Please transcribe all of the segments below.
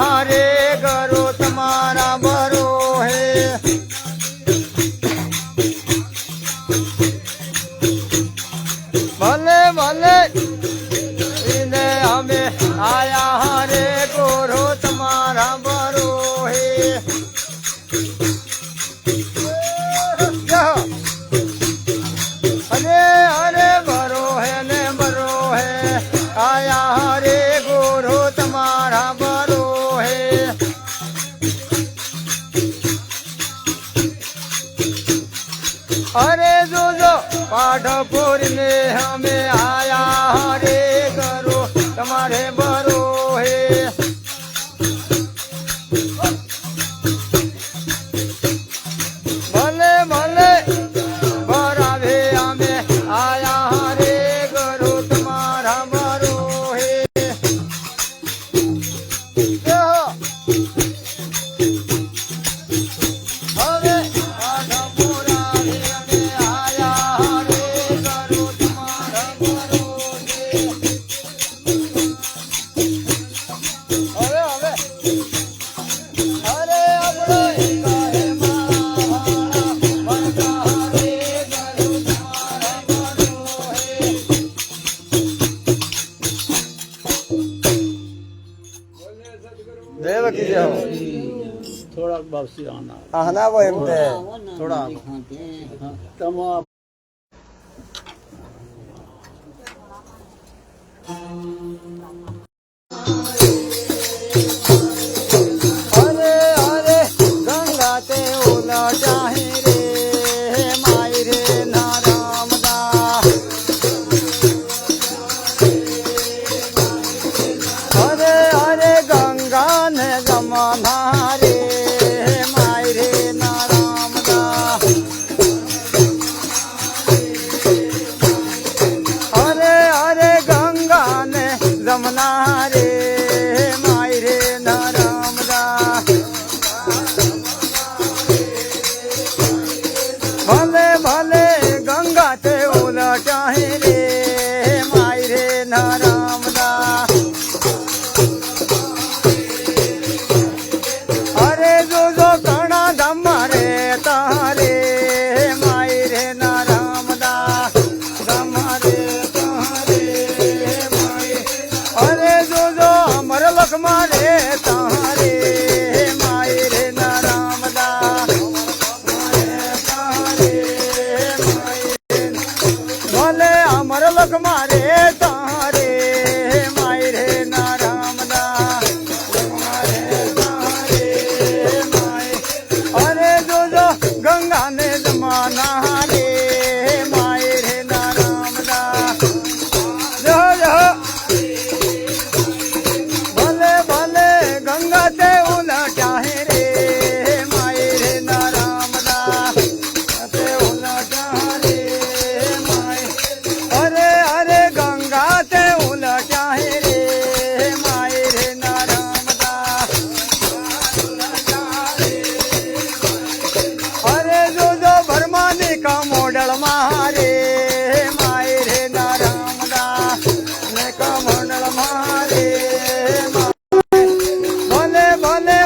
हरे करो तुम्हारा बरो है। भले भले इन्हें हमें आया हरे करो तुम्हारा बरो है। हरे हरे बरो है ने बरो है आया हरे गुरु तुम्हारा बरो है। अरे जो पाठपुर में हमें आया हरे गुरु तुम्हारे बरो है। भले भले बरावे हमें आया हरे गुरु तुम्हारा बरो है। हमें पाठपुरा में आया हरे गुरु तुम्हारा बरो है। अरे अरे अरे अपना काहे मारा बनका हरे गुरु तुम्हारा बरो है। देव की जय हो। थोड़ा वापसी आना आना वो एमते थोड़ा तम हरे हरे गंगा ते उला चाहे रे माई रे नाराम दा। हरे हरे गंगा ने जमाना रे माई रे नाराम दा। हरे हरे गंगा ने जमुना रे माई रे नाराम दा। भले भले गंगा ते उलटा है रे माई रे नाराम दा। अरे जो कणा दम रे तारे माई रे नाराम दा। दम रे तारे माई। अरे जो अमर लख मारे तारे माई रे नाराम दा। भले अमर लख मारे तारे माई रे नाराम दा। अरे जो गंगा ने जमाना रे माई रे नाराम दा। जो भले भले गंगा ते उलटा है रे माई रे नाराम दा। ते उलटा रे माई। अरे अरे गंगा ते उलटा है रे माई रे नाराम दा। अरे जो भरमानी का मॉडल मारे माई रे नाराम दा। ने का मॉडल मारे भले भले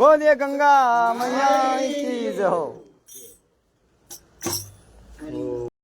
બોલીએ ગંગા મૈયા કી જય હો.